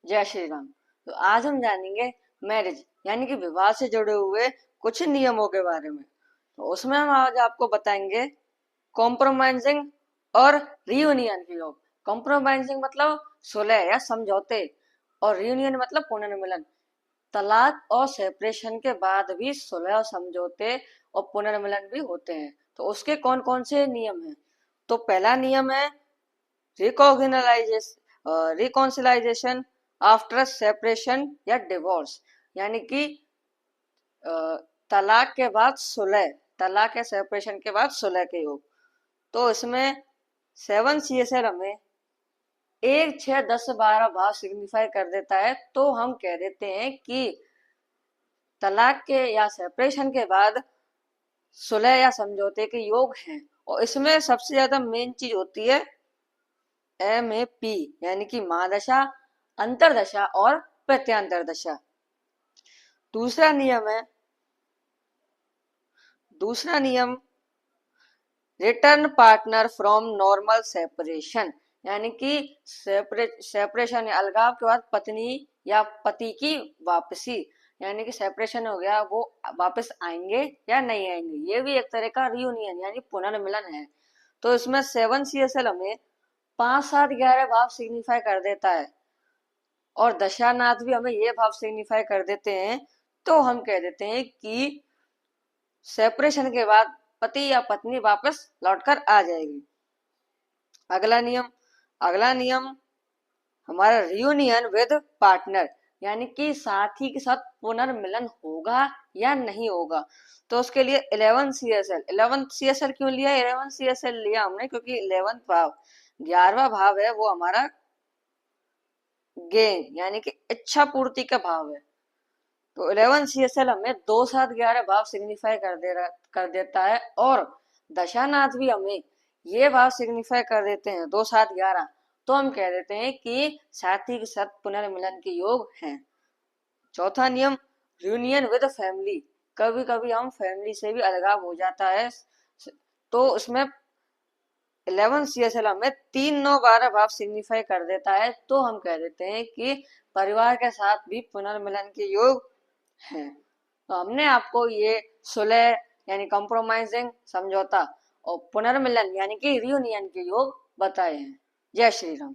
जय श्री राम। तो आज हम जानेंगे मैरिज यानी कि विवाह से जुड़े हुए कुछ नियमों के बारे में। तो उसमें हम आज आपको बताएंगे कॉम्प्रोमाइजिंग और रियूनियन की योग। कॉम्प्रोमाइजिंग मतलब सुलह या समझौते, और रियूनियन मतलब पुनर्मिलन। तलाक और सेपरेशन के बाद भी सुलह और समझौते और पुनर्मिलन भी होते हैं। तो उसके कौन कौन से नियम हैं? तो पहला नियम है रिकॉन्सिलाइजेशन आफ्टर सेपरेशन या डिवोर्स, यानी कि तलाक के बाद सुलह, तलाक या सेपरेशन के बाद सुलह के योग। तो इसमें 7 CSL हमें 1, 6, 10, 12 भाव सिग्निफाई कर देता है। तो हम कह देते हैं कि तलाक के या सेपरेशन के बाद सुलह या समझौते के योग हैं। और इसमें सबसे ज्यादा मेन चीज होती है MAP, यानी कि महादशा, अंतरदशा और प्रत्यांतर दशा। दूसरा नियम है दूसरा नियम return partner from normal separation, यानी कि सेपरेशन या अलगाव के बाद पत्नी या पति की वापसी, यानी कि सेपरेशन हो गया, वो वापस आएंगे या नहीं आएंगे। ये भी एक तरह का रियूनियन यानी पुनर्मिलन है। तो इसमें 7 CSL हमें 5, 7, 11 भाव सिग्निफाई कर देता है, और दशानाथ भी हमें ये भाव सिग्निफाई कर देते हैं। तो हम कह देते हैं कि सेपरेशन के बाद पति या पत्नी वापस लौटकर आ जाएगी। अगला नियम हमारा रियूनियन विद पार्टनर, यानी कि साथी के साथ पुनर्मिलन होगा या नहीं होगा। तो उसके लिए 11 CSL क्यों लिया? 11 CSL लिया हमने क्योंकि 11th भाव, 11वां भाव है, वो हमारा गेन यानी कि इच्छा पूर्ति का भाव है। तो 11 CSL हमें 2, 7, 11 भाव सिग्निफाई कर देता है, और दशानाथ भी हमें ये भाव सिग्निफाई कर देते हैं 2, 7, 11। तो हम कह देते हैं कि साथी के साथ पुनर्मिलन के योग हैं। चौथा नियम यूनियन विद फैमिली। कभी कभी हम फैमिली से भी अलगाव हो जाता है, तो उसमें 11 CSL हमें 3, 9, 12 भाव सिग्निफाई कर देता है। तो हम कह देते हैं कि परिवार के साथ भी पुनर्मिलन के योग हैं। तो हमने आपको ये सुलह यानी कॉम्प्रोमाइजिंग समझौता और पुनर्मिलन यानी कि रियूनियन के योग बताए हैं। जय श्री राम।